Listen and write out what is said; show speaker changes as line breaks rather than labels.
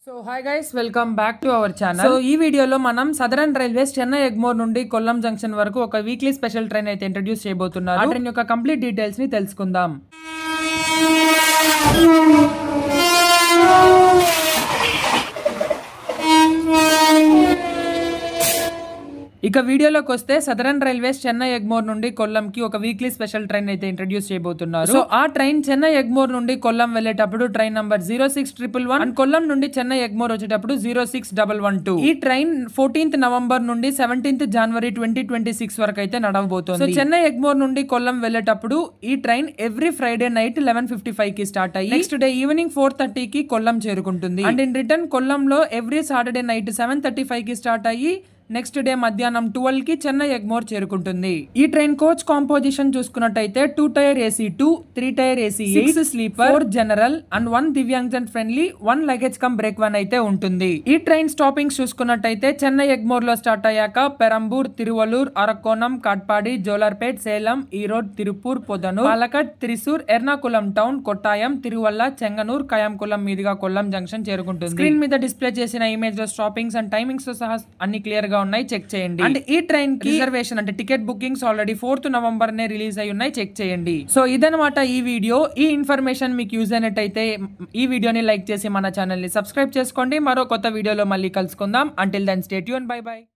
So hi guys, welcome back to our channel. So ఈ వీడియోలో మనం సదరన్ రైల్వేస్ చెన్నై ఎగ్మోర్ నుండి కొల్లం జంక్షన్ వరకు ఒక వీక్లీ స్పెషల్ ట్రైన్ అయితే ఇంట్రడ్యూస్ చేయబోతున్నారు. ఆ ట్రైన్ యొక్క కంప్లీట్ డీటెయిల్స్ ని తెలుసుకుందాం. ఇక వీడియోలోకి వస్తే సదరన్ రైల్వేస్ చెన్నై ఎగ్మోర్ నుండి కొల్లంకి ఒక వీక్లీ స్పెషల్ ట్రైన్ అయితే ఇంట్రడ్యూస్ చేయబోతున్నారు. సో ఆ ట్రైన్ చెన్నై ఎగ్మోర్ నుండి కొల్లం వెళ్లేటప్పుడు ట్రైన్ నంబర్ 06111 అండ్ కొల్లం నుండి చెన్నై ఎగ్మోర్ వచ్చేటప్పుడు 06112. ఈ ట్రైన్ 14th నవంబర్ నుండి 17th జనవరి 2026 వరకు అయితే నడవబోతోంది. సో చెన్నై ఎగ్మోర్ నుండి కొల్లం వెళ్లేటప్పుడు ఈ ట్రైన్ ఎవ్రీ ఫ్రైడే నైట్ 11:55 కి స్టార్ట్ అయ్యి నెక్స్ట్ డే ఈవినింగ్ 4:30 కి కొల్లం చేరుకుంటుంది. అండ్ ఇన్ రిటర్న్ కొల్లంలో ఎవ్రీ సాటర్డే నైట్ 7:35 కి స్టార్ట్ అయ్యి నెక్స్ట్ డే మధ్యాహ్నం 12 కి చెన్నై ఎగ్మోర్ చేరుకుంటుంది. ఈ ట్రైన్ కోచ్ కాంపోజిషన్ చూసుకున్నట్టయితే 2 tier AC 2, 3 tier AC 6 sleeper, 4 general and 1 Divyangjan friendly, 1 luggage cum brake 1 అయితే ఉంటుంది. ఈ ట్రైన్ స్టాపింగ్స్ చూసుకున్నట్టయితే చెన్నై ఎగ్మోర్ లో స్టార్ట్ అయ్యాక పెరంబూర్, తిరువల్లూర్, అరకోణం, కాట్పాడి, జోలార్పేట్, సేలం, ఈరోడ్, తిరుపూర్, పొదనూర్, పాలకట్, త్రిశూర్, ఎర్నాకుళం టౌన్, కొట్టాయం, తిరువల్ల, చెంగనూర్, కయాంకుళం మీదుగా కొల్లం జంక్షన్ చేరుకుంటుంది. స్క్రీన్ మీద డిస్ప్లే చేసిన ఇమేజ్ లో స్టాపింగ్స్ అండ్ టైమింగ్స్ తో సహా అన్ని క్లియర్ గా ఉన్నాయి, చెక్ చేయండి. అండ్ ఈ ట్రైన్ కి రిజర్వేషన్ అంటే ticket bookings already 4th November నే రిలీజ్ అయి ఉన్నాయి, చెక్ చేయండి. సో ఇదన్నమాట ఈ వీడియో. ఈ ఇన్ఫర్మేషన్ మీకు యూజ్ అయినట్టయితే ఈ వీడియోని లైక్ చేసి మన ఛానల్ ని సబ్స్క్రైబ్ చేసుకోండి. మరో కొత్త వీడియోలో మళ్ళీ కలుసుకుందాం. Until then stay tune, bye by.